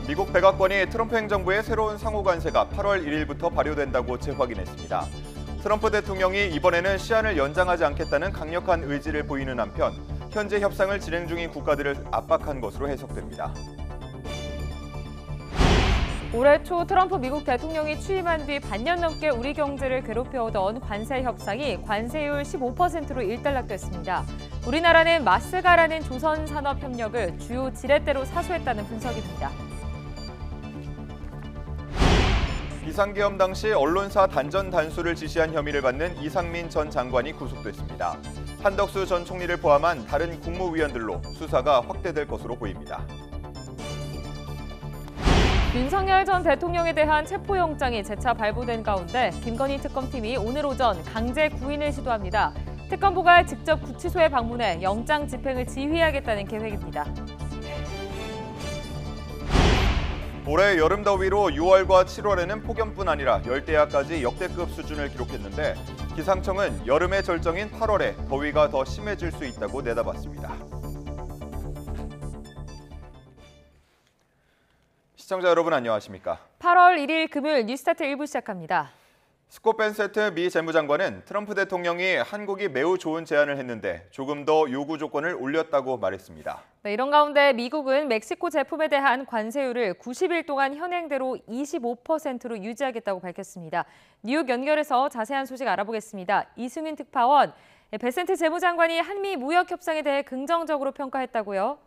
미국 백악관이 트럼프 행정부의 새로운 상호 관세가 8월 1일부터 발효된다고 재확인했습니다. 트럼프 대통령이 이번에는 시한을 연장하지 않겠다는 강력한 의지를 보이는 한편 현재 협상을 진행 중인 국가들을 압박한 것으로 해석됩니다. 올해 초 트럼프 미국 대통령이 취임한 뒤 반년 넘게 우리 경제를 괴롭혀오던 관세 협상이 관세율 15%로 일단락됐습니다. 우리나라는 마스가라는 조선산업협력을 주요 지렛대로 사수했다는 분석입니다. 비상계엄 당시 언론사 단전 단수를 지시한 혐의를 받는 이상민 전 장관이 구속됐습니다. 한덕수 전 총리를 포함한 다른 국무위원들로 수사가 확대될 것으로 보입니다. 윤석열 전 대통령에 대한 체포영장이 재차 발부된 가운데 김건희 특검팀이 오늘 오전 강제 구인을 시도합니다. 특검부가 직접 구치소에 방문해 영장 집행을 지휘하겠다는 계획입니다. 올해 여름 더위로 6월과 7월에는 폭염뿐 아니라 열대야까지 역대급 수준을 기록했는데 기상청은 여름의 절정인 8월에 더위가 더 심해질 수 있다고 내다봤습니다. 시청자 여러분 안녕하십니까? 8월 1일 금요일 뉴스타트 1부 시작합니다. 스콧 벤세트 미 재무장관은 트럼프 대통령이 한국이 매우 좋은 제안을 했는데 조금 더 요구 조건을 올렸다고 말했습니다. 네, 이런 가운데 미국은 멕시코 제품에 대한 관세율을 90일 동안 현행대로 25%로 유지하겠다고 밝혔습니다. 뉴욕 연결해서 자세한 소식 알아보겠습니다. 이승윤 특파원, 벤세트 재무장관이 한미 무역 협상에 대해 긍정적으로 평가했다고요?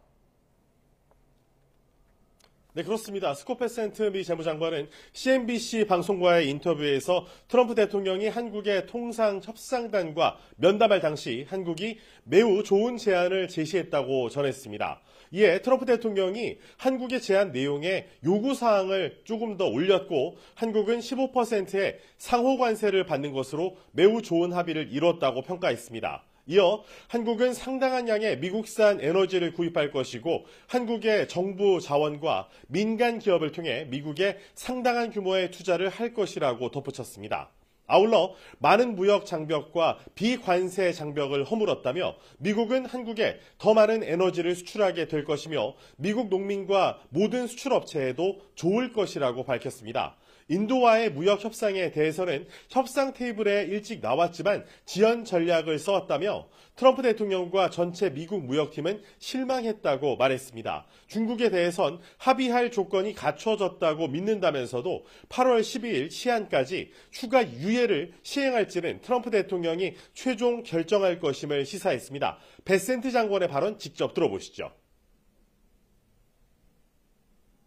네, 그렇습니다. 스콧 벤세트 미 재무장관은 CNBC 방송과의 인터뷰에서 트럼프 대통령이 한국의 통상협상단과 면담할 당시 한국이 매우 좋은 제안을 제시했다고 전했습니다. 이에 트럼프 대통령이 한국의 제안 내용에 요구사항을 조금 더 올렸고 한국은 15%의 상호관세를 받는 것으로 매우 좋은 합의를 이뤘다고 평가했습니다. 이어 한국은 상당한 양의 미국산 에너지를 구입할 것이고 한국의 정부 자원과 민간 기업을 통해 미국에 상당한 규모의 투자를 할 것이라고 덧붙였습니다. 아울러 많은 무역 장벽과 비관세 장벽을 허물었다며 미국은 한국에 더 많은 에너지를 수출하게 될 것이며 미국 농민과 모든 수출업체에도 좋을 것이라고 밝혔습니다. 인도와의 무역 협상에 대해서는 협상 테이블에 일찍 나왔지만 지연 전략을 써왔다며 트럼프 대통령과 전체 미국 무역팀은 실망했다고 말했습니다. 중국에 대해선 합의할 조건이 갖춰졌다고 믿는다면서도 8월 12일 시한까지 추가 유예를 시행할지는 트럼프 대통령이 최종 결정할 것임을 시사했습니다. 벤세트 장관의 발언 직접 들어보시죠.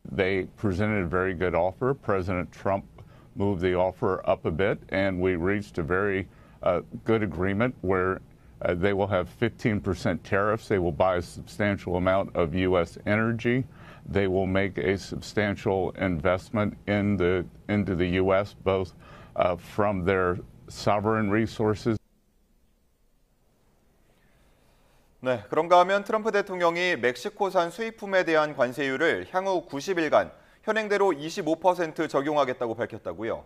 They presented a very good offer. President Trump moved the offer up a bit, and we reached a very good agreement where they will have 15% tariffs. They will buy a substantial amount of U.S. energy. They will make a substantial investment into the U.S., both from their sovereign resources. 네, 그런가 하면 트럼프 대통령이 멕시코산 수입품에 대한 관세율을 향후 90일간 현행대로 25% 적용하겠다고 밝혔다고요?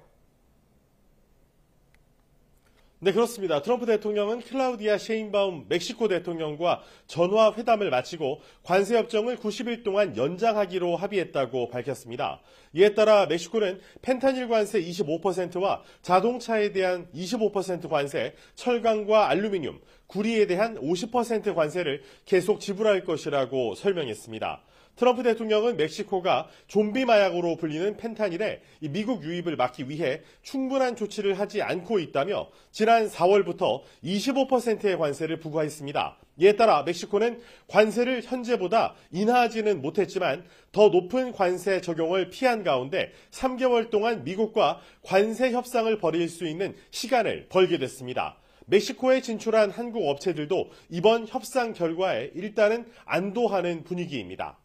네, 그렇습니다. 트럼프 대통령은 클라우디아 셰인바움 멕시코 대통령과 전화 회담을 마치고 관세 협정을 90일 동안 연장하기로 합의했다고 밝혔습니다. 이에 따라 멕시코는 펜타닐 관세 25%와 자동차에 대한 25% 관세, 철강과 알루미늄, 구리에 대한 50% 관세를 계속 지불할 것이라고 설명했습니다. 트럼프 대통령은 멕시코가 좀비 마약으로 불리는 펜타닐의 미국 유입을 막기 위해 충분한 조치를 하지 않고 있다며 지난 4월부터 25%의 관세를 부과했습니다. 이에 따라 멕시코는 관세를 현재보다 인하하지는 못했지만 더 높은 관세 적용을 피한 가운데 3개월 동안 미국과 관세 협상을 벌일 수 있는 시간을 벌게 됐습니다. 멕시코에 진출한 한국 업체들도 이번 협상 결과에 일단은 안도하는 분위기입니다.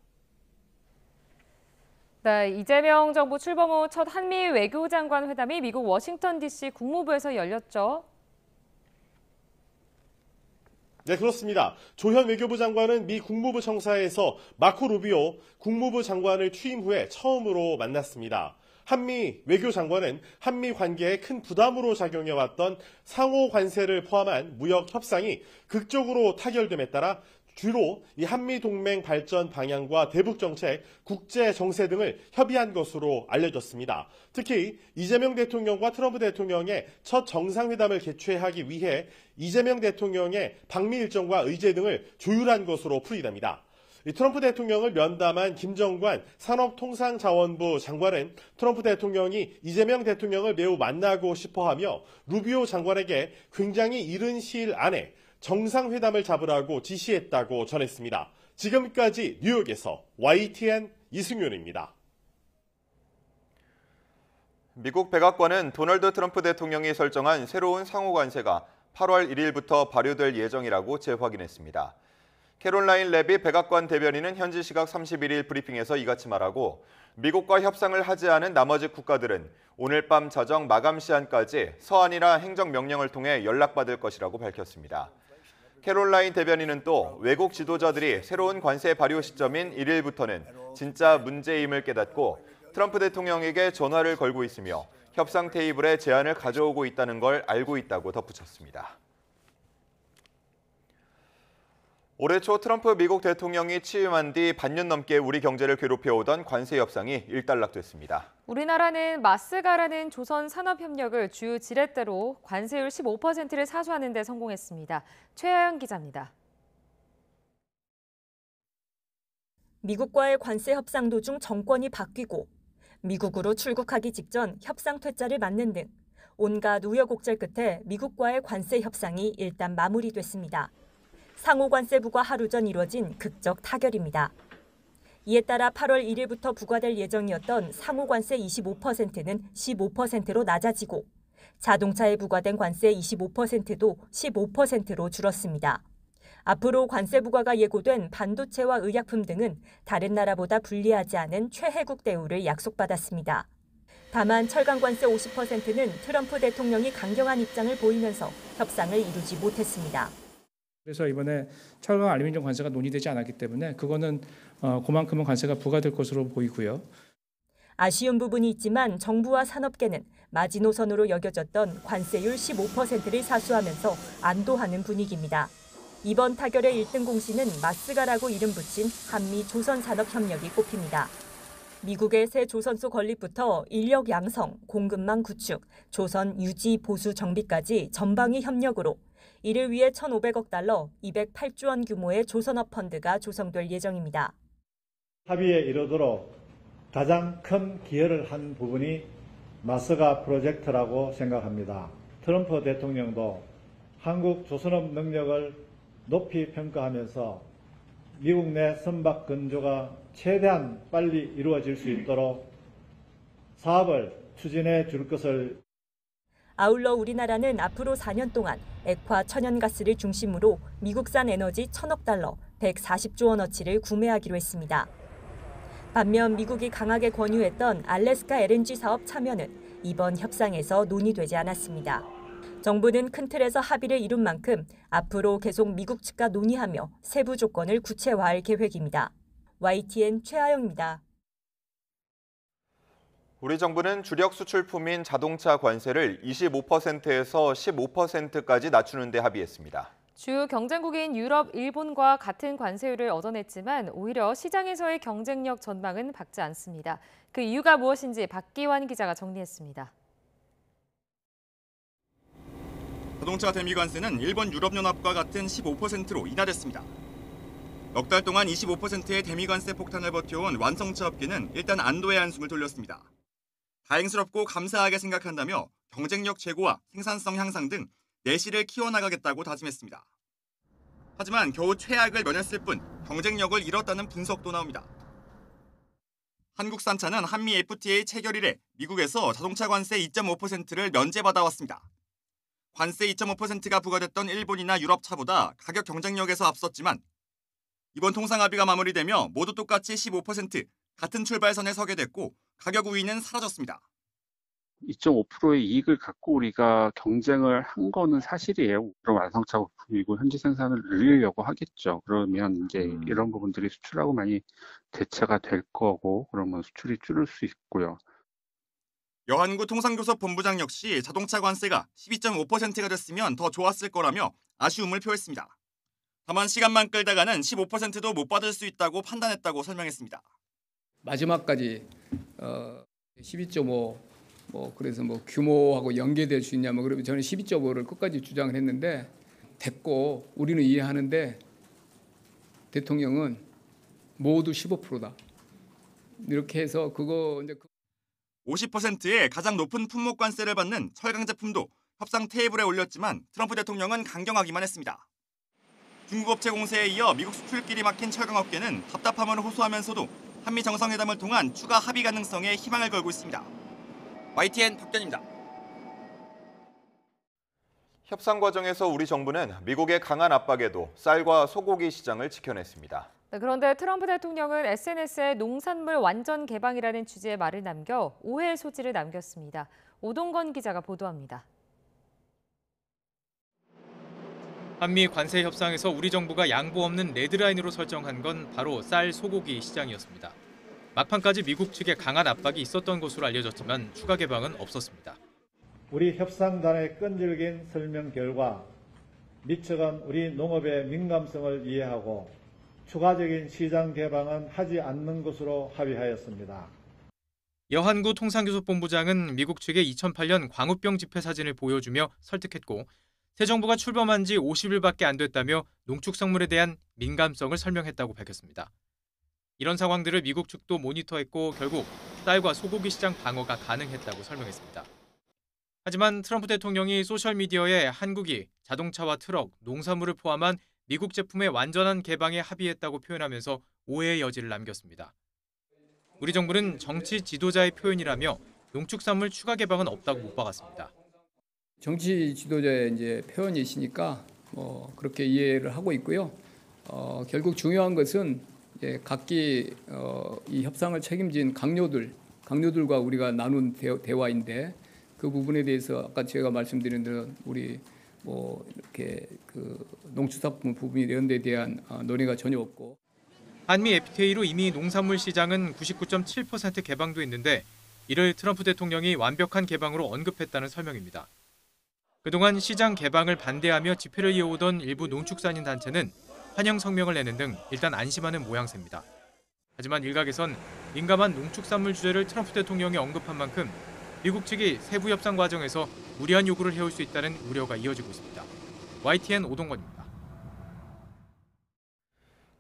네, 이재명 정부 출범 후 첫 한미 외교장관 회담이 미국 워싱턴 DC 국무부에서 열렸죠. 네, 그렇습니다. 조현 외교부 장관은 미 국무부 청사에서 마코 루비오 국무부 장관을 취임 후에 처음으로 만났습니다. 한미 외교장관은 한미 관계에 큰 부담으로 작용해왔던 상호 관세를 포함한 무역 협상이 극적으로 타결됨에 따라 주로 이 한미동맹 발전 방향과 대북정책, 국제정세 등을 협의한 것으로 알려졌습니다. 특히 이재명 대통령과 트럼프 대통령의 첫 정상회담을 개최하기 위해 이재명 대통령의 방미 일정과 의제 등을 조율한 것으로 풀이됩니다. 트럼프 대통령을 면담한 김정관 산업통상자원부 장관은 트럼프 대통령이 이재명 대통령을 매우 만나고 싶어하며 루비오 장관에게 굉장히 이른 시일 안에 정상회담을 잡으라고 지시했다고 전했습니다. 지금까지 뉴욕에서 YTN 이승윤입니다. 미국 백악관은 도널드 트럼프 대통령이 설정한 새로운 상호관세가 8월 1일부터 발효될 예정이라고 재확인했습니다. 캐롤라인 레비 백악관 대변인은 현지 시각 31일 브리핑에서 이같이 말하고 미국과 협상을 하지 않은 나머지 국가들은 오늘 밤 자정 마감 시한까지 서한이나 행정명령을 통해 연락받을 것이라고 밝혔습니다. 캐롤라인 대변인은 또 외국 지도자들이 새로운 관세 발효 시점인 1일부터는 진짜 문제임을 깨닫고 트럼프 대통령에게 전화를 걸고 있으며 협상 테이블에 제안을 가져오고 있다는 걸 알고 있다고 덧붙였습니다. 올해 초 트럼프 미국 대통령이 취임한 뒤 반년 넘게 우리 경제를 괴롭혀오던 관세 협상이 일단락됐습니다. 우리나라는 마스가라는 조선 산업협력을 주요 지렛대로 관세율 15%를 사수하는 데 성공했습니다. 최하영 기자입니다. 미국과의 관세 협상 도중 정권이 바뀌고 미국으로 출국하기 직전 협상 퇴짜를 맞는 등 온갖 우여곡절 끝에 미국과의 관세 협상이 일단 마무리됐습니다. 상호관세부가 하루 전 이뤄진 극적 타결입니다. 이에 따라 8월 1일부터 부과될 예정이었던 상호관세 25%는 15%로 낮아지고 자동차에 부과된 관세 25%도 15%로 줄었습니다. 앞으로 관세 부과가 예고된 반도체와 의약품 등은 다른 나라보다 불리하지 않은 최혜국 대우를 약속받았습니다. 다만 철강 관세 50%는 트럼프 대통령이 강경한 입장을 보이면서 협상을 이루지 못했습니다. 그래서 이번에 철강 알루미늄 관세가 논의되지 않았기 때문에 그거는 그만큼은 관세가 부과될 것으로 보이고요. 아쉬운 부분이 있지만 정부와 산업계는 마지노선으로 여겨졌던 관세율 15%를 사수하면서 안도하는 분위기입니다. 이번 타결의 1등 공신은 마스가라고 이름 붙인 한미 조선산업협력이 꼽힙니다. 미국의 새 조선소 건립부터 인력 양성, 공급망 구축, 조선 유지 보수 정비까지 전방위 협력으로 이를 위해 1,500억 달러, 208조 원 규모의 조선업 펀드가 조성될 예정입니다. 합의에 이르도록 가장 큰 기여를 한 부분이 마스가 프로젝트라고 생각합니다. 트럼프 대통령도 한국 조선업 능력을 높이 평가하면서 미국 내 선박 건조가 최대한 빨리 이루어질 수 있도록 사업을 추진해 줄 것을. 아울러 우리나라는 앞으로 4년 동안 액화 천연가스를 중심으로 미국산 에너지 1,000억 달러, 140조 원어치를 구매하기로 했습니다. 반면 미국이 강하게 권유했던 알래스카 LNG 사업 참여는 이번 협상에서 논의되지 않았습니다. 정부는 큰 틀에서 합의를 이룬 만큼 앞으로 계속 미국 측과 논의하며 세부 조건을 구체화할 계획입니다. YTN 최하영입니다. 우리 정부는 주력 수출품인 자동차 관세를 25%에서 15%까지 낮추는 데 합의했습니다. 주요 경쟁국인 유럽, 일본과 같은 관세율을 얻어냈지만 오히려 시장에서의 경쟁력 전망은 밝지 않습니다. 그 이유가 무엇인지 박기환 기자가 정리했습니다. 자동차 대미관세는 일본 유럽연합과 같은 15%로 인하됐습니다. 넉 달 동안 25%의 대미관세 폭탄을 버텨온 완성차 업계는 일단 안도의 한숨을 돌렸습니다. 다행스럽고 감사하게 생각한다며 경쟁력 제고와 생산성 향상 등 내실을 키워나가겠다고 다짐했습니다. 하지만 겨우 최악을 면했을 뿐 경쟁력을 잃었다는 분석도 나옵니다. 한국산 차는 한미 FTA 체결 이래 미국에서 자동차 관세 2.5%를 면제받아왔습니다. 관세 2.5%가 부과됐던 일본이나 유럽 차보다 가격 경쟁력에서 앞섰지만 이번 통상합의가 마무리되며 모두 똑같이 15%, 같은 출발선에 서게 됐고 가격 우위는 사라졌습니다. 2.5%의 이익을 갖고 우리가 경쟁을 한 거는 사실이에요. 그럼 완성차 부품이고 현지 생산을 늘리려고 하겠죠. 그러면 이제 이런 부분들이 수출하고 많이 대체가 될 거고 그러면 수출이 줄을 수 있고요. 여한구 통상교섭 본부장 역시 자동차 관세가 12.5%가 됐으면 더 좋았을 거라며 아쉬움을 표했습니다. 다만 시간만 끌다가는 15%도 못 받을 수 있다고 판단했다고 설명했습니다. 마지막까지 12.5 그래서 규모하고 연계될 수 있냐 그러면 저는 12.5를 끝까지 주장을 했는데 됐고 우리는 이해하는데 대통령은 모두 15%다. 이렇게 해서 그거 이제 50%의 가장 높은 품목 관세를 받는 철강 제품도 협상 테이블에 올렸지만 트럼프 대통령은 강경하기만 했습니다. 중국 업체 공세에 이어 미국 수출길이 막힌 철강업계는 답답함을 호소하면서도 한미 정상회담을 통한 추가 합의 가능성에 희망을 걸고 있습니다. YTN 박변입니다. 협상 과정에서 우리 정부는 미국의 강한 압박에도 쌀과 소고기 시장을 지켜냈습니다. 네, 그런데 트럼프 대통령은 SNS에 농산물 완전 개방이라는 취지의 말을 남겨 오해의 소지를 남겼습니다. 오동건 기자가 보도합니다. 한미 관세 협상에서 우리 정부가 양보 없는 레드라인으로 설정한 건 바로 쌀, 소고기 시장이었습니다. 막판까지 미국 측에 강한 압박이 있었던 것으로 알려졌지만 추가 개방은 없었습니다. 우리 협상단의 끈질긴 설명 결과 미측은 우리 농업의 민감성을 이해하고 추가적인 시장 개방은 하지 않는 것으로 합의하였습니다. 여한구 통상교섭본부장은 미국 측에 2008년 광우병 집회 사진을 보여주며 설득했고 새 정부가 출범한 지 50일밖에 안 됐다며 농축성물에 대한 민감성을 설명했다고 밝혔습니다. 이런 상황들을 미국 측도 모니터했고 결국 쌀과 소고기 시장 방어가 가능했다고 설명했습니다. 하지만 트럼프 대통령이 소셜미디어에 한국이 자동차와 트럭, 농산물을 포함한 미국 제품의 완전한 개방에 합의했다고 표현하면서 오해의 여지를 남겼습니다. 우리 정부는 정치 지도자의 표현이라며 농축산물 추가 개방은 없다고 못 박았습니다. 정치 지도자의 이제 표현이시니까 그렇게 이해를 하고 있고요. 결국 중요한 것은 이제 각기 이 협상을 책임진 강요들과 우리가 나눈 대화인데 그 부분에 대해서 아까 제가 말씀드린 대로 우리 이렇게 그 농축산품 부분이 이런 데 대한 논의가 전혀 없고. 한미 FTA로 이미 농산물 시장은 99.7% 개방됐는데 이를 트럼프 대통령이 완벽한 개방으로 언급했다는 설명입니다. 그동안 시장 개방을 반대하며 집회를 이어오던 일부 농축산인 단체는 환영 성명을 내는 등 일단 안심하는 모양새입니다. 하지만 일각에선 민감한 농축산물 주제를 트럼프 대통령이 언급한 만큼 미국 측이 세부 협상 과정에서 무리한 요구를 해올 수 있다는 우려가 이어지고 있습니다. YTN 오동건입니다.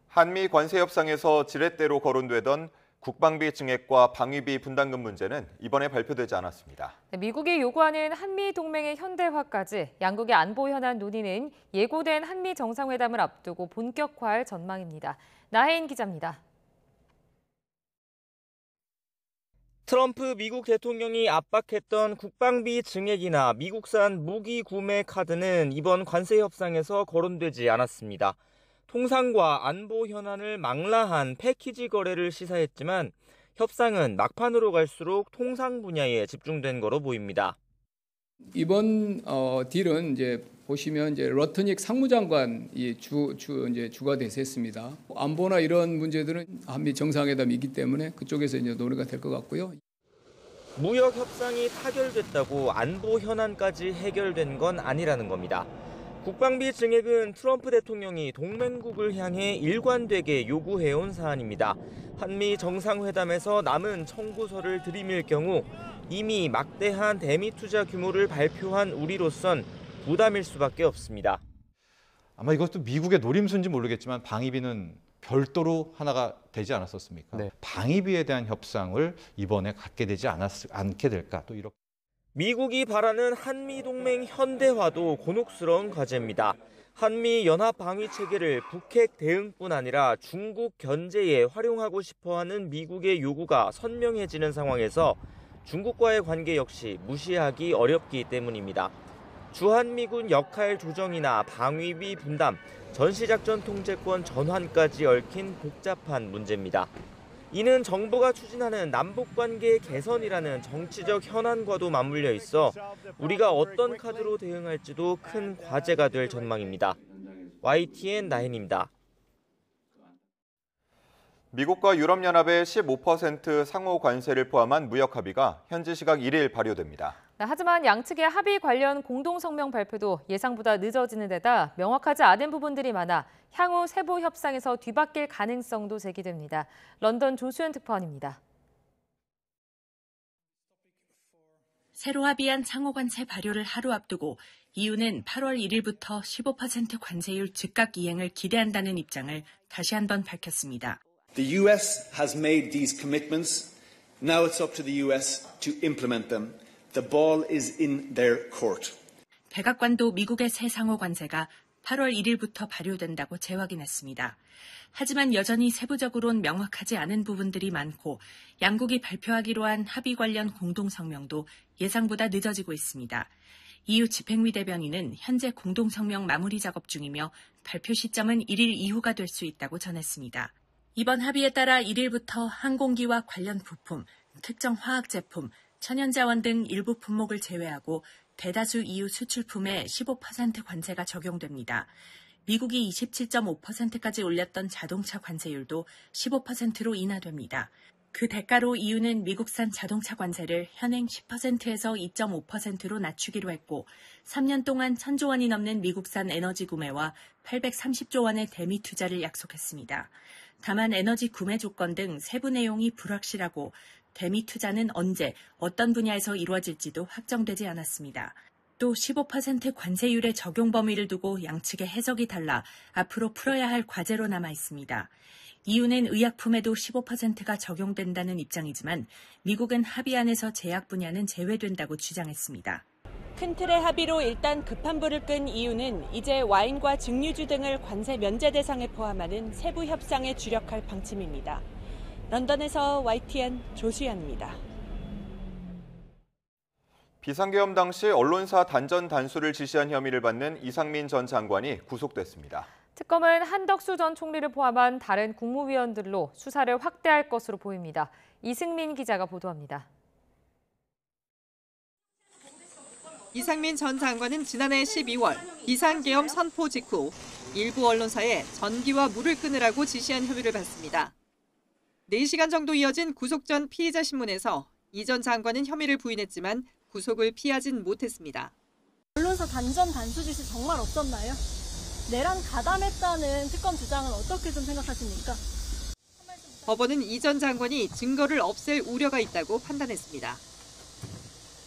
한미 관세 협상에서 지렛대로 거론되던 국방비 증액과 방위비 분담금 문제는 이번에 발표되지 않았습니다. 미국이 요구하는 한미 동맹의 현대화까지 양국의 안보 현안 논의는 예고된 한미 정상회담을 앞두고 본격화할 전망입니다. 나혜인 기자입니다. 트럼프 미국 대통령이 압박했던 국방비 증액이나 미국산 무기 구매 카드는 이번 관세 협상에서 거론되지 않았습니다. 통상과 안보 현안을 망라한 패키지 거래를 시사했지만 협상은 막판으로 갈수록 통상 분야에 집중된 거로 보입니다. 이번 딜은 이제 보시면 이제 러트닉 상무장관이 주가 대세했습니다. 안보나 이런 문제들은 한미 정상회담이기 때문에 그쪽에서 이제 논의가 될 것 같고요. 무역 협상이 타결됐다고 안보 현안까지 해결된 건 아니라는 겁니다. 국방비 증액은 트럼프 대통령이 동맹국을 향해 일관되게 요구해온 사안입니다. 한미 정상회담에서 남은 청구서를 들이밀 경우 이미 막대한 대미 투자 규모를 발표한 우리로선 부담일 수밖에 없습니다. 아마 이것도 미국의 노림수인지 모르겠지만 방위비는 별도로 하나가 되지 않았었습니까? 네. 방위비에 대한 협상을 이번에 갖게 되지 않게 될까? 또 이렇게. 미국이 바라는 한미 동맹 현대화도 곤혹스러운 과제입니다. 한미 연합 방위 체계를 북핵 대응뿐 아니라 중국 견제에 활용하고 싶어하는 미국의 요구가 선명해지는 상황에서 중국과의 관계 역시 무시하기 어렵기 때문입니다. 주한미군 역할 조정이나 방위비 분담, 전시작전 통제권 전환까지 얽힌 복잡한 문제입니다. 이는 정부가 추진하는 남북관계 개선이라는 정치적 현안과도 맞물려 있어 우리가 어떤 카드로 대응할지도 큰 과제가 될 전망입니다. YTN 나혜인입니다. 미국과 유럽연합의 15% 상호 관세를 포함한 무역 합의가 현지 시각 1일 발효됩니다. 하지만 양측의 합의 관련 공동성명 발표도 예상보다 늦어지는 데다 명확하지 않은 부분들이 많아 향후 세부 협상에서 뒤바뀔 가능성도 제기됩니다. 런던 조수연 특파원입니다. 새로 합의한 상호관세 발효를 하루 앞두고 EU는 8월 1일부터 15% 관세율 즉각 이행을 기대한다는 입장을 다시 한번 밝혔습니다. The US has made these commitments. Now it's up to the US to implement them. The ball is in their court. 백악관도 미국의 새 상호관세가 8월 1일부터 발효된다고 재확인했습니다. 하지만 여전히 세부적으론 명확하지 않은 부분들이 많고 양국이 발표하기로 한 합의 관련 공동성명도 예상보다 늦어지고 있습니다. EU 집행위 대변인은 현재 공동성명 마무리 작업 중이며 발표 시점은 1일 이후가 될 수 있다고 전했습니다. 이번 합의에 따라 1일부터 항공기와 관련 부품, 특정 화학 제품, 천연자원 등 일부 품목을 제외하고 대다수 EU 수출품에 15% 관세가 적용됩니다. 미국이 27.5%까지 올렸던 자동차 관세율도 15%로 인하됩니다. 그 대가로 EU는 미국산 자동차 관세를 현행 10%에서 2.5%로 낮추기로 했고 3년 동안 1,000조 원이 넘는 미국산 에너지 구매와 830조 원의 대미 투자를 약속했습니다. 다만 에너지 구매 조건 등 세부 내용이 불확실하고 대미 투자는 언제, 어떤 분야에서 이루어질지도 확정되지 않았습니다. 또 15% 관세율의 적용 범위를 두고 양측의 해석이 달라 앞으로 풀어야 할 과제로 남아 있습니다. EU는 의약품에도 15%가 적용된다는 입장이지만 미국은 합의안에서 제약 분야는 제외된다고 주장했습니다. 큰 틀의 합의로 일단 급한 불을 끈 EU는 이제 와인과 증류주 등을 관세 면제 대상에 포함하는 세부 협상에 주력할 방침입니다. 런던에서 YTN 조수연입니다. 비상계엄 당시 언론사 단전 단수를 지시한 혐의를 받는 이상민 전 장관이 구속됐습니다. 특검은 한덕수 전 총리를 포함한 다른 국무위원들로 수사를 확대할 것으로 보입니다. 이승민 기자가 보도합니다. 이상민 전 장관은 지난해 12월 비상계엄 선포 직후 일부 언론사에 전기와 물을 끊으라고 지시한 혐의를 받습니다. 4시간 정도 이어진 구속 전 피의자 신문에서 이 전 장관은 혐의를 부인했지만 구속을 피하진 못했습니다. 언론사 단전 단수 지시 정말 없었나요? 내란 가담했다는 특검 주장은 어떻게 좀 생각하십니까? 법원은 이 전 장관이 증거를 없앨 우려가 있다고 판단했습니다.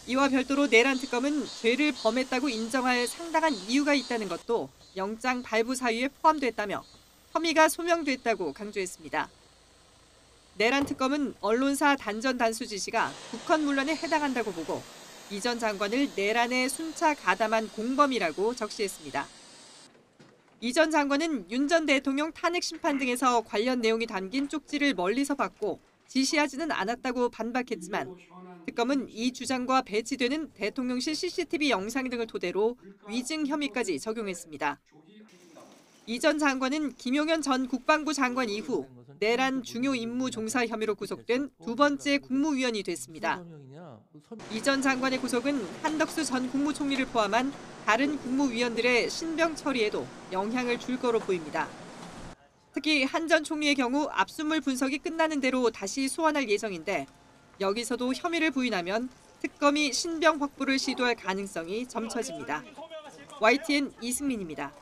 이와 별도로 내란 특검은 죄를 범했다고 인정할 상당한 이유가 있다는 것도 영장 발부 사유에 포함됐다며 혐의가 소명됐다고 강조했습니다. 내란 특검은 언론사 단전 단수 지시가 국헌 문란에 해당한다고 보고 이 전 장관을 내란에 순차 가담한 공범이라고 적시했습니다. 이 전 장관은 윤 전 대통령 탄핵 심판 등에서 관련 내용이 담긴 쪽지를 멀리서 받고 지시하지는 않았다고 반박했지만 특검은 이 주장과 배치되는 대통령실 CCTV 영상 등을 토대로 위증 혐의까지 적용했습니다. 이 전 장관은 김용현 전 국방부 장관 이후 내란 중요 임무 종사 혐의로 구속된 두 번째 국무위원이 됐습니다. 이 전 장관의 구속은 한덕수 전 국무총리를 포함한 다른 국무위원들의 신병 처리에도 영향을 줄 거로 보입니다. 특히 한 전 총리의 경우 압수물 분석이 끝나는 대로 다시 소환할 예정인데 여기서도 혐의를 부인하면 특검이 신병 확보를 시도할 가능성이 점쳐집니다. YTN 이승민입니다.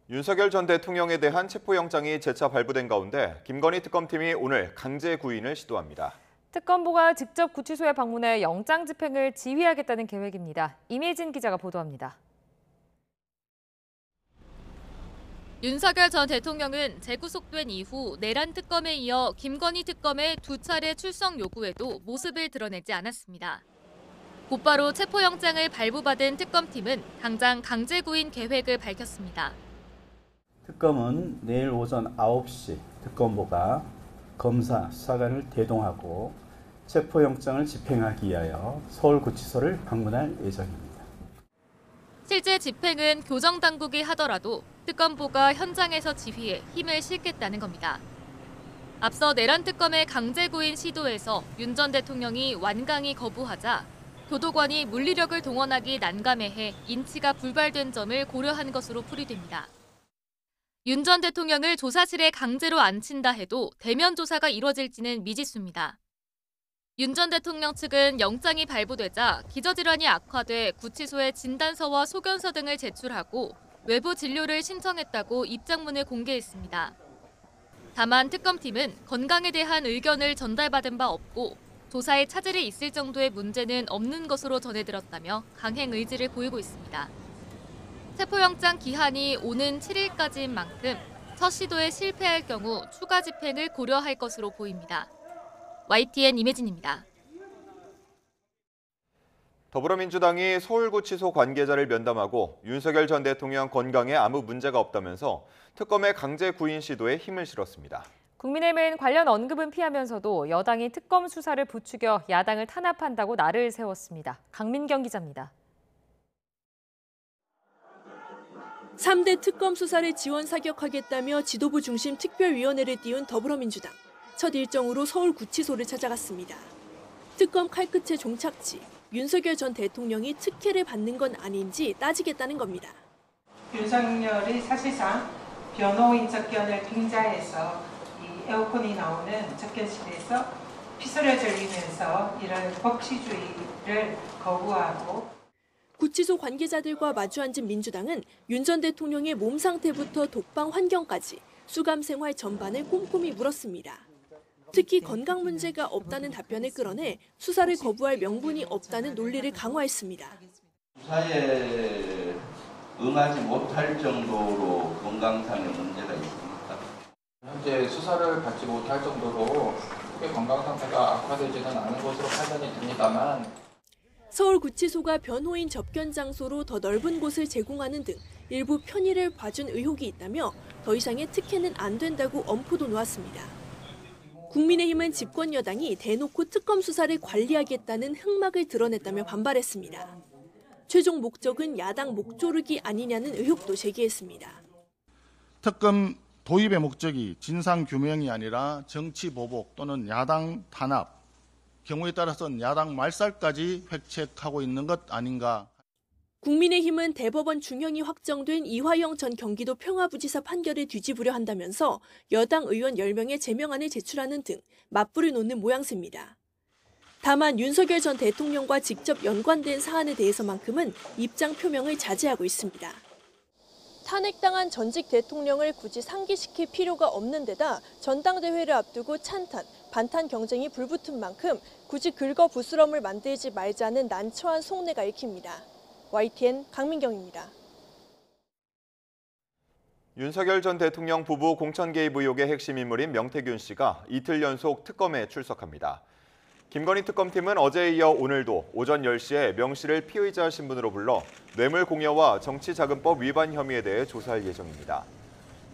윤석열 전 대통령에 대한 체포영장이 재차 발부된 가운데 김건희 특검팀이 오늘 강제 구인을 시도합니다. 특검보가 직접 구치소에 방문해 영장 집행을 지휘하겠다는 계획입니다. 임혜진 기자가 보도합니다. 윤석열 전 대통령은 재구속된 이후 내란 특검에 이어 김건희 특검의 2차례 출석 요구에도 모습을 드러내지 않았습니다. 곧바로 체포영장을 발부받은 특검팀은 당장 강제 구인 계획을 밝혔습니다. 특검은 내일 오전 9시 특검보가 검사 수사관을 대동하고 체포영장을 집행하기 위하여 서울구치소를 방문할 예정입니다. 실제 집행은 교정당국이 하더라도 특검보가 현장에서 지휘해 힘을 실겠다는 겁니다. 앞서 내란 특검의 강제 구인 시도에서 윤 전 대통령이 완강히 거부하자 교도관이 물리력을 동원하기 난감해해 인치가 불발된 점을 고려한 것으로 풀이됩니다. 윤 전 대통령을 조사실에 강제로 앉힌다 해도 대면 조사가 이뤄질지는 미지수입니다. 윤 전 대통령 측은 영장이 발부되자 기저질환이 악화돼 구치소에 진단서와 소견서 등을 제출하고 외부 진료를 신청했다고 입장문을 공개했습니다. 다만 특검팀은 건강에 대한 의견을 전달받은 바 없고 조사에 차질이 있을 정도의 문제는 없는 것으로 전해들었다며 강행 의지를 보이고 있습니다. 체포영장 기한이 오는 7일까지인 만큼 첫 시도에 실패할 경우 추가 집행을 고려할 것으로 보입니다. YTN 임혜진입니다. 더불어민주당이 서울구치소 관계자를 면담하고 윤석열 전 대통령 건강에 아무 문제가 없다면서 특검의 강제 구인 시도에 힘을 실었습니다. 국민의힘은 관련 언급은 피하면서도 여당이 특검 수사를 부추겨 야당을 탄압한다고 날을 세웠습니다. 강민경 기자입니다. 3대 특검 수사를 지원 사격하겠다며 지도부 중심 특별위원회를 띄운 더불어민주당. 첫 일정으로 서울구치소를 찾아갔습니다. 특검 칼끝의 종착지, 윤석열 전 대통령이 특혜를 받는 건 아닌지 따지겠다는 겁니다. 윤석열이 사실상 변호인 접견을 빙자해서 이 에어컨이 나오는 접견실에서 피서를 즐기면서 이런 법치주의를 거부하고 구치소 관계자들과 마주 앉은 민주당은 윤 전 대통령의 몸 상태부터 독방 환경까지 수감 생활 전반을 꼼꼼히 물었습니다. 특히 건강 문제가 없다는 답변을 끌어내 수사를 거부할 명분이 없다는 논리를 강화했습니다. 수사에 응하지 못할 정도로 건강상의 문제가 있습니까? 현재 수사를 받지 못할 정도로 크게 건강 상태가 악화되지는 않은 것으로 판단이 됩니다만 서울구치소가 변호인 접견 장소로 더 넓은 곳을 제공하는 등 일부 편의를 봐준 의혹이 있다며 더 이상의 특혜는 안 된다고 엄포도 놓았습니다. 국민의힘은 집권 여당이 대놓고 특검 수사를 관리하겠다는 흑막을 드러냈다며 반발했습니다. 최종 목적은 야당 목조르기 아니냐는 의혹도 제기했습니다. 특검 도입의 목적이 진상규명이 아니라 정치 보복 또는 야당 탄압, 경우에 따라서는 야당 말살까지 획책하고 있는 것 아닌가. 국민의힘은 대법원 중형이 확정된 이화영 전 경기도 평화부지사 판결을 뒤집으려 한다면서 여당 의원 10명의 제명안을 제출하는 등 맞불을 놓는 모양새입니다. 다만 윤석열 전 대통령과 직접 연관된 사안에 대해서만큼은 입장 표명을 자제하고 있습니다. 탄핵당한 전직 대통령을 굳이 상기시킬 필요가 없는 데다 전당대회를 앞두고 찬탄, 반탄 경쟁이 불붙은 만큼 굳이 긁어부스럼을 만들지 말자는 난처한 속내가 읽힙니다. YTN 강민경입니다. 윤석열 전 대통령 부부 공천 개입 의혹의 핵심 인물인 명태균 씨가 이틀 연속 특검에 출석합니다. 김건희 특검팀은 어제에 이어 오늘도 오전 10시에 명 씨를 피의자 신분으로 불러 뇌물 공여와 정치자금법 위반 혐의에 대해 조사할 예정입니다.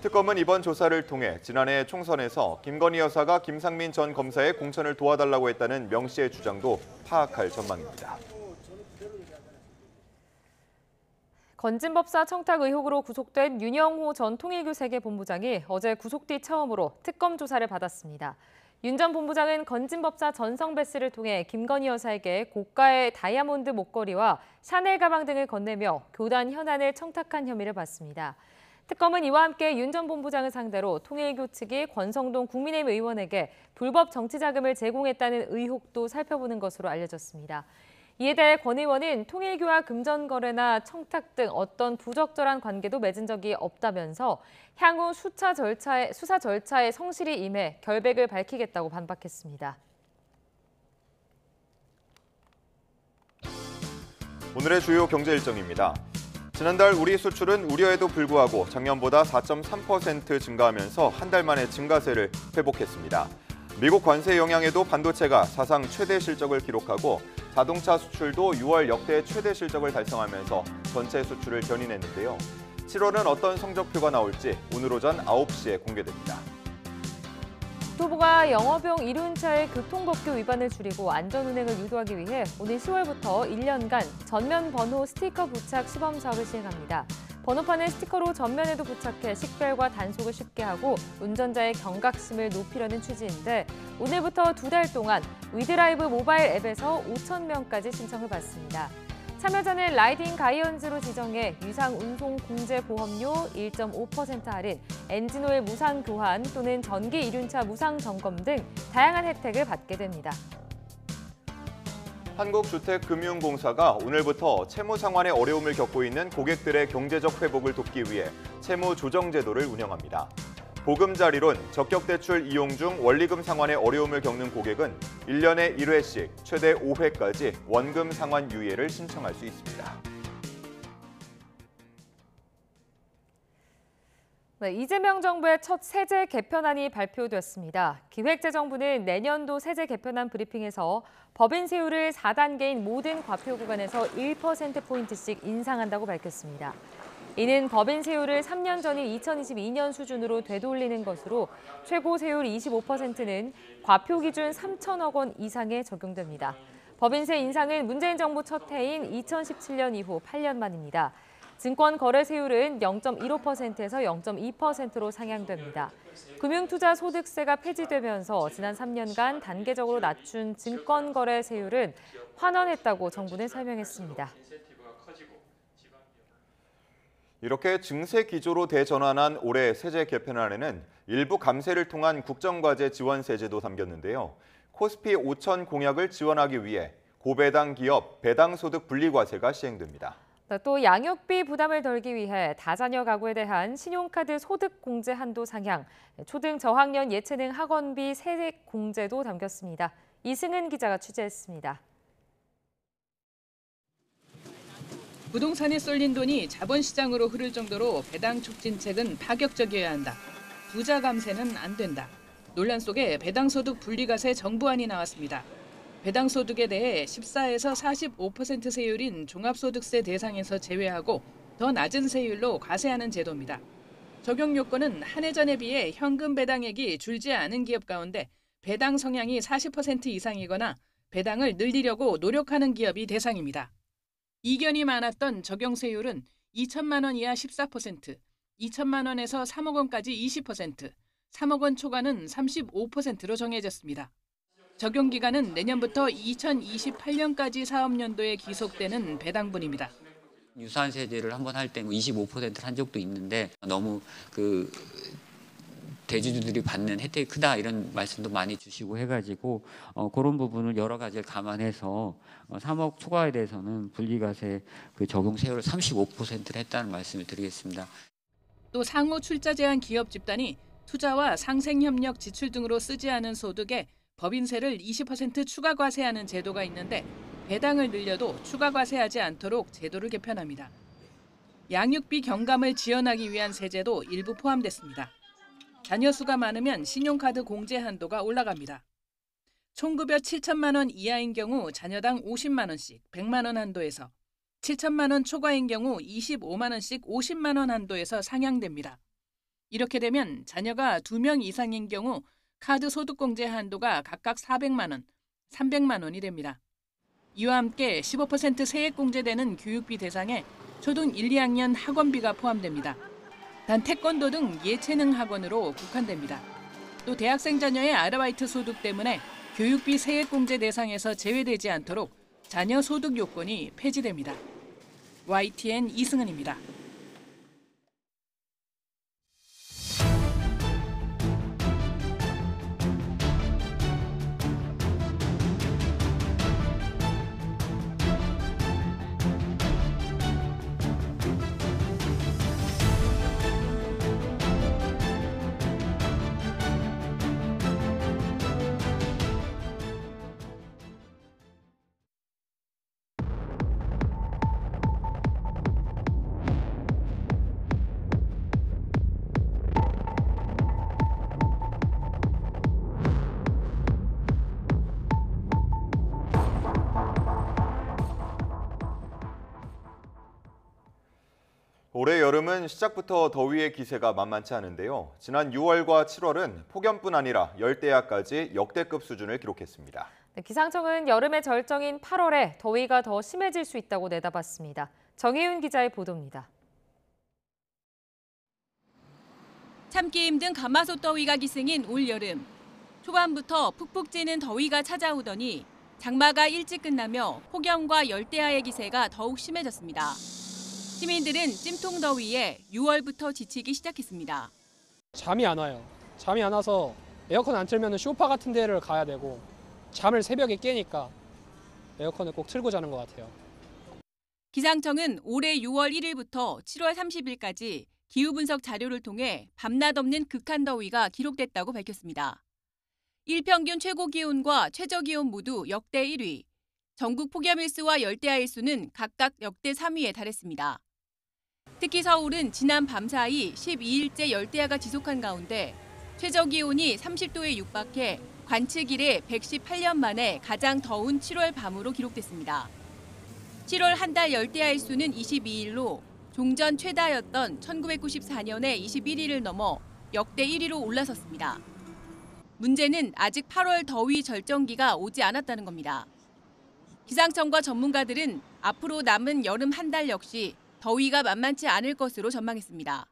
특검은 이번 조사를 통해 지난해 총선에서 김건희 여사가 김상민 전 검사의 공천을 도와달라고 했다는 명 씨의 주장도 파악할 전망입니다. 건진법사 청탁 의혹으로 구속된 윤영호 전 통일교 세계본부장이 어제 구속 뒤 처음으로 특검 조사를 받았습니다. 윤 전 본부장은 건진법사 전성배스를 통해 김건희 여사에게 고가의 다이아몬드 목걸이와 샤넬 가방 등을 건네며 교단 현안을 청탁한 혐의를 받습니다. 특검은 이와 함께 윤 전 본부장을 상대로 통일교 측이 권성동 국민의힘 의원에게 불법 정치자금을 제공했다는 의혹도 살펴보는 것으로 알려졌습니다. 이에 대해 권 의원은 통일교와 금전거래나 청탁 등 어떤 부적절한 관계도 맺은 적이 없다면서 향후 수사 절차에 성실히 임해 결백을 밝히겠다고 반박했습니다. 오늘의 주요 경제 일정입니다. 지난달 우리 수출은 우려에도 불구하고 작년보다 4.3% 증가하면서 한 달 만에 증가세를 회복했습니다. 미국 관세 영향에도 반도체가 사상 최대 실적을 기록하고 자동차 수출도 6월 역대 최대 실적을 달성하면서 전체 수출을 견인했는데요. 7월은 어떤 성적표가 나올지 오늘 오전 9시에 공개됩니다. 국토부가 영업용 이륜차의 교통법규 위반을 줄이고 안전운행을 유도하기 위해 오늘 10월부터 1년간 전면 번호 스티커 부착 시범 사업을 시행합니다. 번호판을 스티커로 전면에도 부착해 식별과 단속을 쉽게 하고 운전자의 경각심을 높이려는 취지인데 오늘부터 2달 동안 위드라이브 모바일 앱에서 5,000명까지 신청을 받습니다. 참여자는 라이딩 가이언즈로 지정해 유상 운송 공제 보험료 1.5% 할인, 엔진오일 무상 교환 또는 전기 이륜차 무상 점검 등 다양한 혜택을 받게 됩니다. 한국주택금융공사가 오늘부터 채무 상환에 어려움을 겪고 있는 고객들의 경제적 회복을 돕기 위해 채무 조정 제도를 운영합니다. 보금자리론, 적격대출 이용 중 원리금 상환에 어려움을 겪는 고객은 1년에 1회씩 최대 5회까지 원금 상환 유예를 신청할 수 있습니다. 네, 이재명 정부의 첫 세제 개편안이 발표됐습니다. 기획재정부는 내년도 세제 개편안 브리핑에서 법인 세율을 4단계인 모든 과표 구간에서 1%포인트씩 인상한다고 밝혔습니다. 이는 법인 세율을 3년 전인 2022년 수준으로 되돌리는 것으로 최고 세율 25%는 과표 기준 3천억 원 이상에 적용됩니다. 법인세 인상은 문재인 정부 첫 해인 2017년 이후 8년 만입니다. 증권 거래 세율은 0.15%에서 0.2%로 상향됩니다. 금융투자소득세가 폐지되면서 지난 3년간 단계적으로 낮춘 증권 거래 세율은 환원했다고 정부는 설명했습니다. 이렇게 증세 기조로 대전환한 올해 세제 개편안에는 일부 감세를 통한 국정과제 지원세제도 담겼는데요. 코스피 5천 공약을 지원하기 위해 고배당 기업 배당소득 분리과세가 시행됩니다. 또 양육비 부담을 덜기 위해 다자녀 가구에 대한 신용카드 소득 공제 한도 상향, 초등 저학년 예체능 학원비 세액 공제도 담겼습니다. 이승은 기자가 취재했습니다. 부동산에 쏠린 돈이 자본시장으로 흐를 정도로 배당 촉진책은 파격적이어야 한다. 부자 감세는 안 된다. 논란 속에 배당소득 분리과세 정부안이 나왔습니다. 배당소득에 대해 14에서 45% 세율인 종합소득세 대상에서 제외하고 더 낮은 세율로 과세하는 제도입니다. 적용 요건은 한 해 전에 비해 현금 배당액이 줄지 않은 기업 가운데 배당 성향이 40% 이상이거나 배당을 늘리려고 노력하는 기업이 대상입니다. 이견이 많았던 적용 세율은 2천만 원 이하 14%, 2천만 원에서 3억 원까지 20%, 3억 원 초과는 35%로 정해졌습니다. 적용 기간은 내년부터 2028년까지 사업연도에 기속되는 배당분입니다. 유사한 세제를 한번 할 때 25%를 한 적도 있는데 너무 대주주들이 받는 혜택이 크다 이런 말씀도 많이 주시고 해가지고 그런 부분을 여러 가지를 감안해서 3억 초과에 대해서는 분리과세 적용 세율을 35%를 했다는 말씀을 드리겠습니다. 또 상호 출자 제한 기업 집단이 투자와 상생협력 지출 등으로 쓰지 않은 소득에 법인세를 20% 추가 과세하는 제도가 있는데 배당을 늘려도 추가 과세하지 않도록 제도를 개편합니다. 양육비 경감을 지원하기 위한 세제도 일부 포함됐습니다. 자녀 수가 많으면 신용카드 공제 한도가 올라갑니다. 총급여 7천만 원 이하인 경우 자녀당 50만 원씩 100만 원 한도에서 7천만 원 초과인 경우 25만 원씩 50만 원 한도에서 상향됩니다. 이렇게 되면 자녀가 2명 이상인 경우 카드 소득공제 한도가 각각 400만 원, 300만 원이 됩니다. 이와 함께 15% 세액 공제되는 교육비 대상에 초등 1, 2학년 학원비가 포함됩니다. 단 태권도 등 예체능 학원으로 국한됩니다. 또 대학생 자녀의 아르바이트 소득 때문에 교육비 세액 공제 대상에서 제외되지 않도록 자녀 소득 요건이 폐지됩니다. YTN 이승은입니다. 올해 여름은 시작부터 더위의 기세가 만만치 않은데요. 지난 6월과 7월은 폭염뿐 아니라 열대야까지 역대급 수준을 기록했습니다. 네, 기상청은 여름의 절정인 8월에 더위가 더 심해질 수 있다고 내다봤습니다. 정혜윤 기자의 보도입니다. 참기 힘든 가마솥 더위가 기승인 올여름. 초반부터 푹푹 찌는 더위가 찾아오더니 장마가 일찍 끝나며 폭염과 열대야의 기세가 더욱 심해졌습니다. 시민들은 찜통 더위에 6월부터 지치기 시작했습니다. 잠이 안 와요. 잠이 안 와서 에어컨 안 틀면 소파 같은 데를 가야 되고 잠을 새벽에 깨니까 에어컨을 꼭 틀고 자는 것 같아요. 기상청은 올해 6월 1일부터 7월 30일까지 기후 분석 자료를 통해 밤낮 없는 극한 더위가 기록됐다고 밝혔습니다. 일평균 최고 기온과 최저 기온 모두 역대 1위, 전국 폭염일수와 열대야일수는 각각 역대 3위에 달했습니다. 특히 서울은 지난 밤 사이 12일째 열대야가 지속한 가운데 최저 기온이 30도에 육박해 관측 이래 118년 만에 가장 더운 7월 밤으로 기록됐습니다. 7월 한 달 열대야일수는 22일로 종전 최다였던 1994년의 21일을 넘어 역대 1위로 올라섰습니다. 문제는 아직 8월 더위 절정기가 오지 않았다는 겁니다. 기상청과 전문가들은 앞으로 남은 여름 한 달 역시 더위가 만만치 않을 것으로 전망했습니다.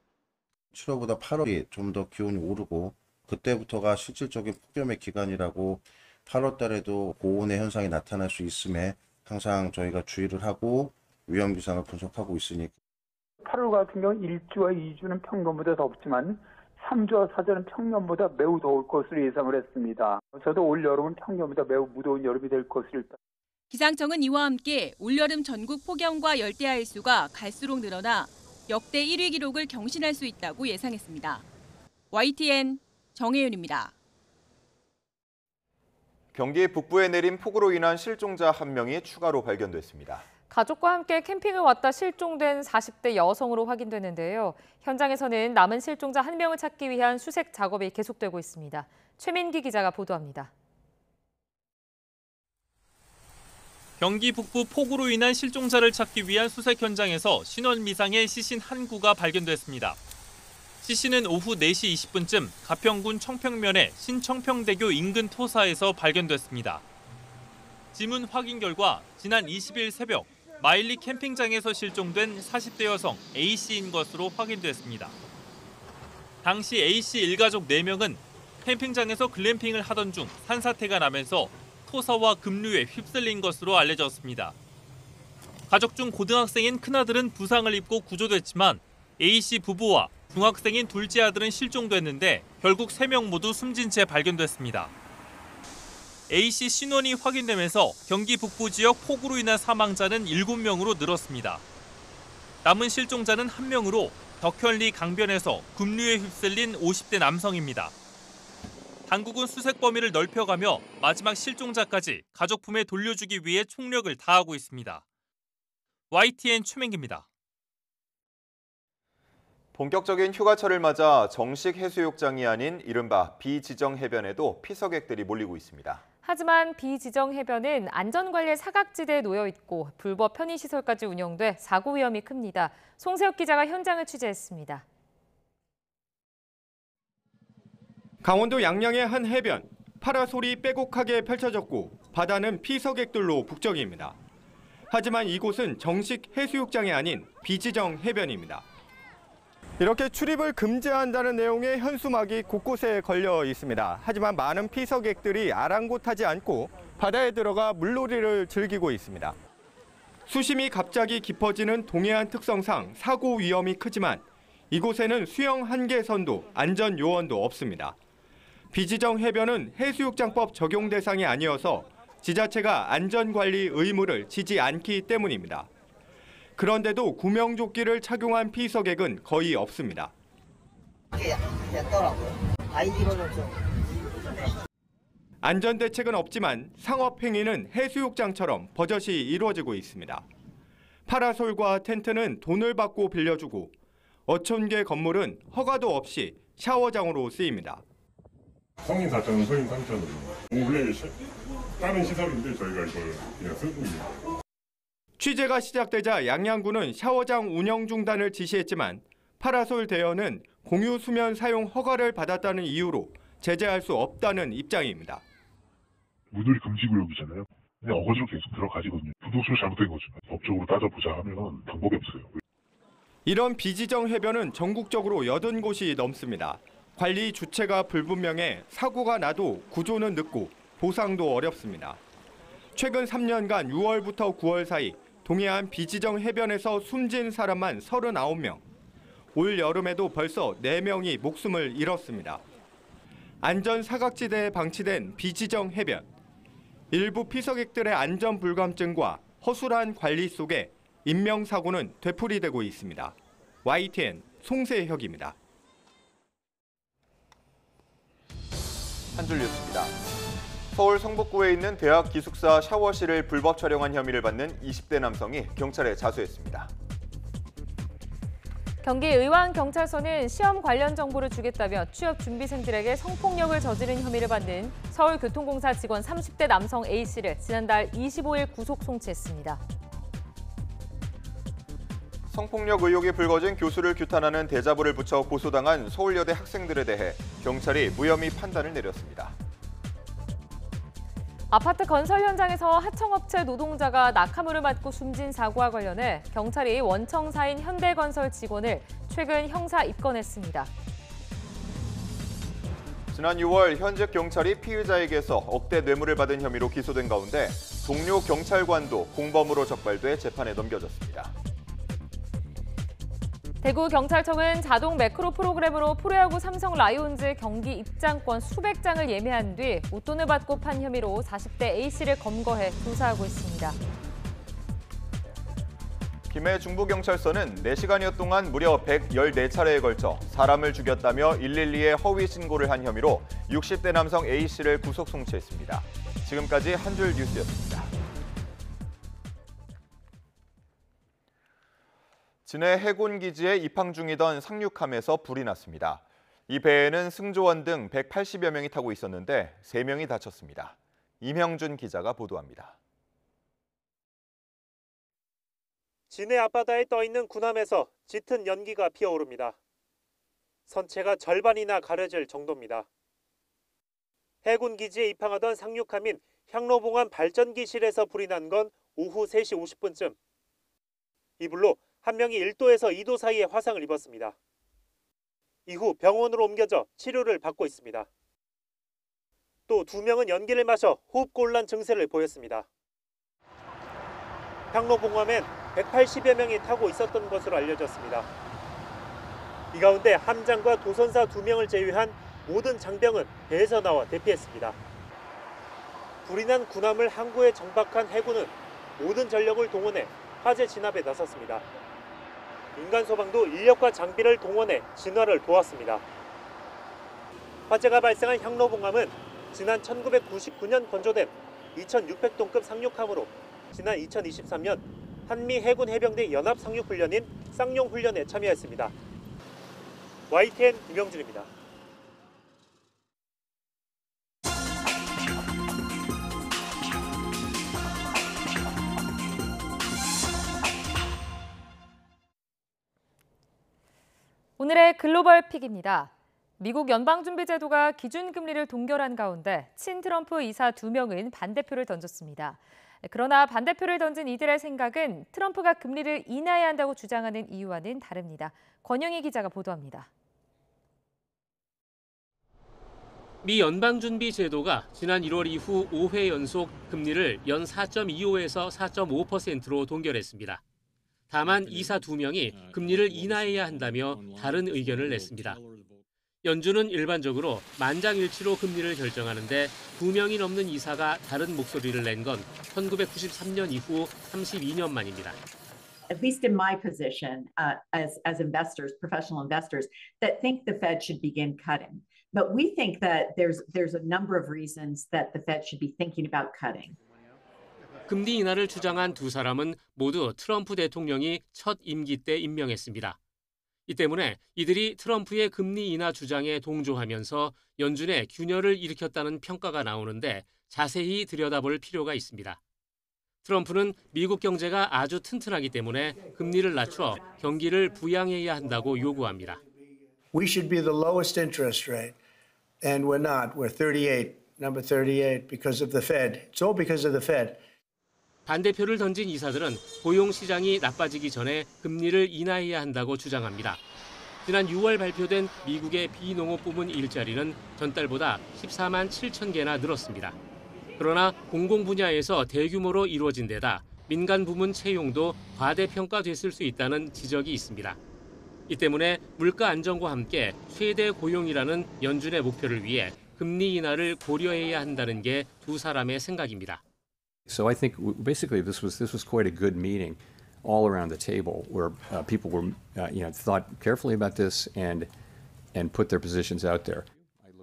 7월보다 8월이 좀 더 기온이 오르고 그때부터가 실질적인 폭염의 기간이라고 8월 달에도 고온의 현상이 나타날 수 있음에 항상 저희가 주의를 하고 위험기상을 분석하고 있으니 8월 같은 경우는 1주와 2주는 평년보다 덥지만 3주와 4주는 평년보다 매우 더울 것으로 예상을 했습니다. 저도 올 여름은 평년보다 매우 무더운 여름이 될 것으로 기상청은 이와 함께 올여름 전국 폭염과 열대야일수가 갈수록 늘어나 역대 1위 기록을 경신할 수 있다고 예상했습니다. YTN 정혜윤입니다. 경기 북부에 내린 폭우로 인한 실종자 한 명이 추가로 발견됐습니다. 가족과 함께 캠핑을 왔다 실종된 40대 여성으로 확인됐는데요. 현장에서는 남은 실종자 한 명을 찾기 위한 수색 작업이 계속되고 있습니다. 최민기 기자가 보도합니다. 경기 북부 폭우로 인한 실종자를 찾기 위한 수색 현장에서 신원 미상의 시신 한 구가 발견됐습니다. 시신은 오후 4시 20분쯤 가평군 청평면의 신청평대교 인근 토사에서 발견됐습니다. 지문 확인 결과 지난 20일 새벽 마일리 캠핑장에서 실종된 40대 여성 A씨인 것으로 확인됐습니다. 당시 A씨 일가족 4명은 캠핑장에서 글램핑을 하던 중 산사태가 나면서 토사와 급류에 휩쓸린 것으로 알려졌습니다. 가족 중 고등학생인 큰아들은 부상을 입고 구조됐지만 A씨 부부와 중학생인 둘째 아들은 실종됐는데 결국 3명 모두 숨진 채 발견됐습니다. A씨 신원이 확인되면서 경기 북부 지역 폭우로 인한 사망자는 7명으로 늘었습니다. 남은 실종자는 1명으로 덕현리 강변에서 급류에 휩쓸린 50대 남성입니다. 당국은 수색 범위를 넓혀가며 마지막 실종자까지 가족 품에 돌려주기 위해 총력을 다하고 있습니다. YTN 최민기입니다. 본격적인 휴가철을 맞아 정식 해수욕장이 아닌 이른바 비지정 해변에도 피서객들이 몰리고 있습니다. 하지만 비지정 해변은 안전관리의 사각지대에 놓여 있고 불법 편의시설까지 운영돼 사고 위험이 큽니다. 송세혁 기자가 현장을 취재했습니다. 강원도 양양의 한 해변, 파라솔이 빼곡하게 펼쳐졌고 바다는 피서객들로 북적입니다. 하지만 이곳은 정식 해수욕장이 아닌 비지정 해변입니다. 이렇게 출입을 금지한다는 내용의 현수막이 곳곳에 걸려 있습니다. 하지만 많은 피서객들이 아랑곳하지 않고 바다에 들어가 물놀이를 즐기고 있습니다. 수심이 갑자기 깊어지는 동해안 특성상 사고 위험이 크지만 이곳에는 수영 한계선도 안전 요원도 없습니다. 비지정 해변은 해수욕장법 적용 대상이 아니어서 지자체가 안전관리 의무를 지지 않기 때문입니다. 그런데도 구명조끼를 착용한 피서객은 거의 없습니다. 안전대책은 없지만 상업행위는 해수욕장처럼 버젓이 이루어지고 있습니다. 파라솔과 텐트는 돈을 받고 빌려주고 어촌계 건물은 허가도 없이 샤워장으로 쓰입니다. 성인 4,000원, 성인 3,000원. 원래 다른 시설인데 저희가 이걸 그냥 쓰고 있는. 취재가 시작되자 양양군은 샤워장 운영 중단을 지시했지만 파라솔 대여는 공유 수면 사용 허가를 받았다는 이유로 제재할 수 없다는 입장입니다. 물놀이 금지 구역이잖아요. 그냥 어거지로 계속 들어가지거든요. 부도수를 잘못된 거죠. 법적으로 따져보자 하면 방법이 없어요. 이런 비지정 해변은 전국적으로 80곳이 넘습니다. 관리 주체가 불분명해 사고가 나도 구조는 늦고 보상도 어렵습니다. 최근 3년간 6월부터 9월 사이 동해안 비지정 해변에서 숨진 사람만 39명. 올 여름에도 벌써 4명이 목숨을 잃었습니다. 안전 사각지대에 방치된 비지정 해변. 일부 피서객들의 안전 불감증과 허술한 관리 속에 인명사고는 되풀이되고 있습니다. YTN 송세혁입니다. 한 줄 뉴스입니다. 서울 성북구에 있는 대학 기숙사 샤워실을 불법 촬영한 혐의를 받는 20대 남성이 경찰에 자수했습니다. 경기 의왕경찰서는 시험 관련 정보를 주겠다며 취업 준비생들에게 성폭력을 저지른 혐의를 받는 서울교통공사 직원 30대 남성 A씨를 지난달 25일 구속 송치했습니다. 성폭력 의혹이 불거진 교수를 규탄하는 대자보를 붙여 고소당한 서울여대 학생들에 대해 경찰이 무혐의 판단을 내렸습니다. 아파트 건설 현장에서 하청업체 노동자가 낙하물을 맞고 숨진 사고와 관련해 경찰이 원청사인 현대건설 직원을 최근 형사 입건했습니다. 지난 6월 현직 경찰이 피의자에게서 억대 뇌물을 받은 혐의로 기소된 가운데 동료 경찰관도 공범으로 적발돼 재판에 넘겨졌습니다. 대구경찰청은 자동 매크로 프로그램으로 프로야구 삼성 라이온즈 경기 입장권 수백 장을 예매한 뒤 웃돈을 받고 판 혐의로 40대 A씨를 검거해 조사하고 있습니다. 김해 중부경찰서는 4시간여 동안 무려 114차례에 걸쳐 사람을 죽였다며 112에 허위 신고를 한 혐의로 60대 남성 A씨를 구속 송치했습니다. 지금까지 한 줄 뉴스였습니다. 진해 해군기지에 입항 중이던 상륙함에서 불이 났습니다. 이 배에는 승조원 등 180여 명이 타고 있었는데 3명이 다쳤습니다. 임형준 기자가 보도합니다. 진해 앞바다에 떠있는 군함에서 짙은 연기가 피어오릅니다. 선체가 절반이나 가려질 정도입니다. 해군기지에 입항하던 상륙함인 향로봉암 발전기실에서 불이 난 건 오후 3시 50분쯤. 이 불로 한 명이 1도에서 2도 사이의 화상을 입었습니다. 이후 병원으로 옮겨져 치료를 받고 있습니다. 또 2명은 연기를 마셔 호흡곤란 증세를 보였습니다. 향로봉암엔 180여 명이 타고 있었던 것으로 알려졌습니다. 이 가운데 함장과 도선사 2명을 제외한 모든 장병은 배에서 나와 대피했습니다. 불이 난 군함을 항구에 정박한 해군은 모든 전력을 동원해 화재 진압에 나섰습니다. 민간 소방도 인력과 장비를 동원해 진화를 도왔습니다. 화재가 발생한 향로봉암은 지난 1999년 건조된 2600톤급 상륙함으로 지난 2023년 한미 해군 해병대 연합 상륙훈련인 쌍용훈련에 참여했습니다. YTN 임영준입니다. 오늘의 글로벌 픽입니다. 미국 연방준비제도가 기준금리를 동결한 가운데 친트럼프 이사 2명은 반대표를 던졌습니다. 그러나 반대표를 던진 이들의 생각은 트럼프가 금리를 인하해야 한다고 주장하는 이유와는 다릅니다. 권영희 기자가 보도합니다. 미 연방준비제도가 지난 1월 이후 5회 연속 금리를 연 4.25에서 4.5%로 동결했습니다. 다만 이사 2명이 금리를 인하해야 한다며 다른 의견을 냈습니다. 연준은 일반적으로 만장일치로 금리를 결정하는데 2명이 넘는 이사가 다른 목소리를 낸 건 1993년 이후 32년 만입니다. At least in my position as investors, professional investors, that think the Fed should begin cutting. But we think that there's a number of reasons that the Fed should be thinking about cutting. 금리 인하를 주장한 두 사람은 모두 트럼프 대통령이 첫 임기 때 임명했습니다. 이 때문에 이들이 트럼프의 금리 인하 주장에 동조하면서 연준에 균열을 일으켰다는 평가가 나오는데 자세히 들여다볼 필요가 있습니다. 트럼프는 미국 경제가 아주 튼튼하기 때문에 금리를 낮춰 경기를 부양해야 한다고 요구합니다. We should be the lowest interest rate, and we're not. We're 38, number 38, because of the Fed. It's all because of the Fed. 반대표를 던진 이사들은 고용 시장이 나빠지기 전에 금리를 인하해야 한다고 주장합니다. 지난 6월 발표된 미국의 비농업 부문 일자리는 전달보다 14만 7천 개나 늘었습니다. 그러나 공공 분야에서 대규모로 이루어진 데다 민간 부문 채용도 과대평가됐을 수 있다는 지적이 있습니다. 이 때문에 물가 안정과 함께 최대 고용이라는 연준의 목표를 위해 금리 인하를 고려해야 한다는 게 두 사람의 생각입니다. So I think basically this was quite a good meeting all around the table where people were thought carefully about this and put their positions out there.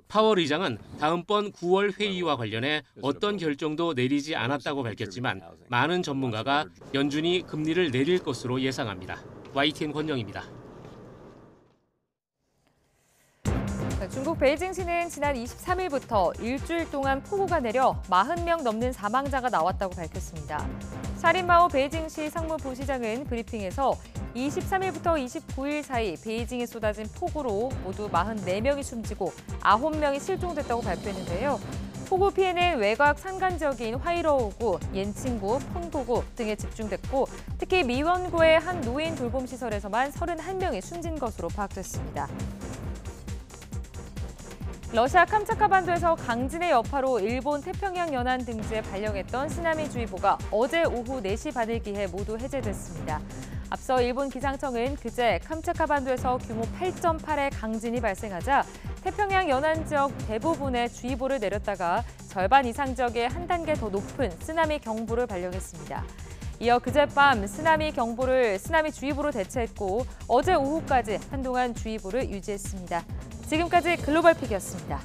파월 의장은 다음번 9월 회의와 관련해 어떤 결정도 내리지 않았다고 밝혔지만 많은 전문가가 연준이 금리를 내릴 것으로 예상합니다. YTN 권영입니다. 중국 베이징시는 지난 23일부터 일주일 동안 폭우가 내려 40명 넘는 사망자가 나왔다고 밝혔습니다. 샤린마오 베이징시 상무부시장은 브리핑에서 23일부터 29일 사이 베이징에 쏟아진 폭우로 모두 44명이 숨지고 9명이 실종됐다고 발표했는데요. 폭우 피해는 외곽 산간 지역인 화이러우구, 옌칭구, 폰도구 등에 집중됐고 특히 미원구의 한 노인 돌봄 시설에서만 31명이 숨진 것으로 파악됐습니다. 러시아 캄차카 반도에서 강진의 여파로 일본 태평양 연안 등지에 발령했던 쓰나미주의보가 어제 오후 4시 반을 기해 모두 해제됐습니다. 앞서 일본 기상청은 그제 캄차카 반도에서 규모 8.8의 강진이 발생하자 태평양 연안 지역 대부분에 주의보를 내렸다가 절반 이상 지역에 한 단계 더 높은 쓰나미 경보를 발령했습니다. 이어 그젯밤 쓰나미주의보로 대체했고 어제 오후까지 한동안 주의보를 유지했습니다. 지금까지 글로벌픽이었습니다.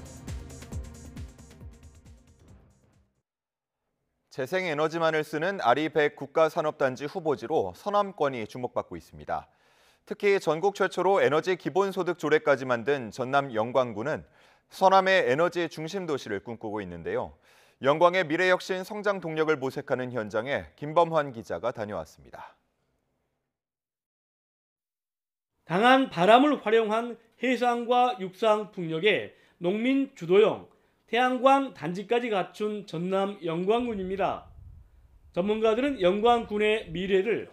재생에너지만을 쓰는 아리100 국가산업단지 후보지로 서남권이 주목받고 있습니다. 특히 전국 최초로 에너지 기본소득 조례까지 만든 전남 영광군은 서남의 에너지 중심 도시를 꿈꾸고 있는데요. 영광의 미래혁신 성장 동력을 모색하는 현장에 김범환 기자가 다녀왔습니다. 강한 바람을 활용한 해상과 육상 풍력에 농민 주도형 태양광 단지까지 갖춘 전남 영광군입니다. 전문가들은 영광군의 미래를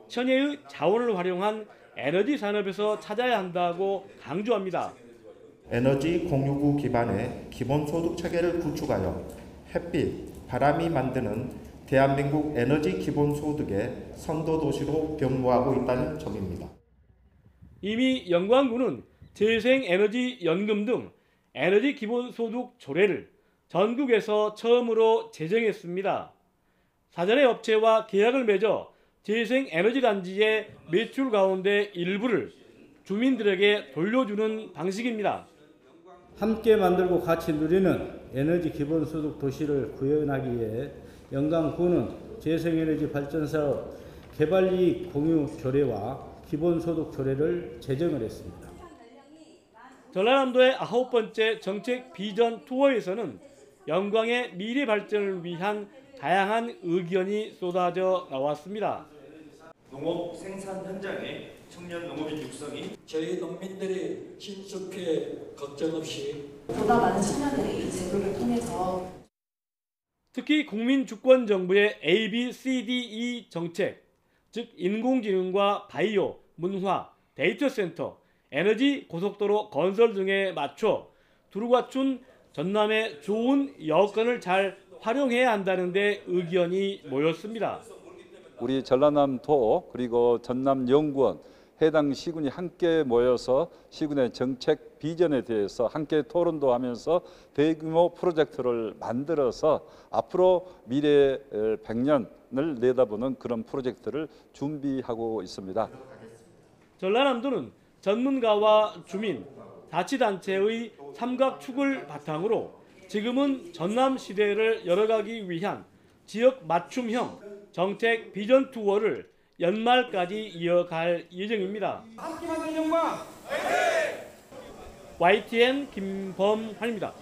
천혜의 자원을 활용한 에너지 산업에서 찾아야 한다고 강조합니다. 에너지 공유구 기반의 기본소득 체계를 구축하여 햇빛, 바람이 만드는 대한민국 에너지 기본소득의 선도도시로 변모하고 있다는 점입니다. 이미 영광군은 재생에너지연금 등 에너지 기본소득 조례를 전국에서 처음으로 제정했습니다. 사전에 업체와 계약을 맺어 재생에너지단지의 매출 가운데 일부를 주민들에게 돌려주는 방식입니다. 함께 만들고 같이 누리는 에너지 기본소득 도시를 구현하기 위해 영광군은 재생에너지 발전사업 개발이익 공유 조례와 기본소득 조례를 제정을 했습니다. 전라남도의 9번째 정책 비전 투어에서는 영광의 미래 발전을 위한 다양한 의견이 쏟아져 나왔습니다. 농업 생산 현장의 청년 농업인 육성이 저희 농민들이 신속해 걱정 없이 보다 많은 청년들이 이 제도를 통해서 특히 국민주권정부의 ABCDE 정책, 즉 인공지능과 바이오, 문화, 데이터 센터, 에너지 고속도로 건설 등에 맞춰 두루 갖춘 전남의 좋은 여건을 잘 활용해야 한다는 데 의견이 모였습니다. 우리 전라남도 그리고 전남연구원 해당 시군이 함께 모여서 시군의 정책 비전에 대해서 함께 토론도 하면서 대규모 프로젝트를 만들어서 앞으로 미래 100년을 내다보는 그런 프로젝트를 준비하고 있습니다. 전라남도는 전문가와 주민, 자치단체의 삼각축을 바탕으로 지금은 전남 시대를 열어가기 위한 지역 맞춤형 정책 비전 투어를 연말까지 이어갈 예정입니다. 함께 만드는 영광! YTN 김범환입니다.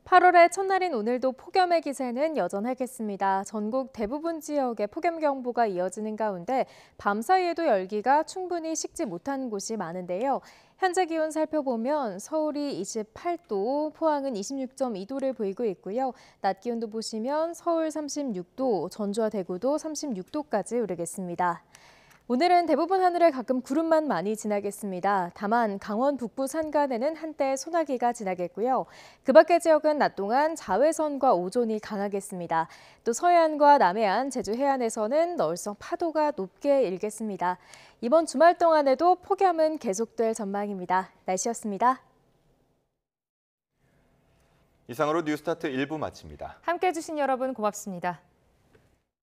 8월의 첫날인 오늘도 폭염의 기세는 여전하겠습니다. 전국 대부분 지역에 폭염 경보가 이어지는 가운데 밤사이에도 열기가 충분히 식지 못한 곳이 많은데요. 현재 기온 살펴보면 서울이 28도, 포항은 26.2도를 보이고 있고요. 낮 기온도 보시면 서울 36도, 전주와 대구도 36도까지 오르겠습니다. 오늘은 대부분 하늘에 가끔 구름만 많이 지나겠습니다. 다만 강원 북부 산간에는 한때 소나기가 지나겠고요. 그 밖의 지역은 낮 동안 자외선과 오존이 강하겠습니다. 또 서해안과 남해안, 제주 해안에서는 너울성 파도가 높게 일겠습니다. 이번 주말 동안에도 폭염은 계속될 전망입니다. 날씨였습니다. 이상으로 뉴스타트 1부 마칩니다. 함께해 주신 여러분 고맙습니다.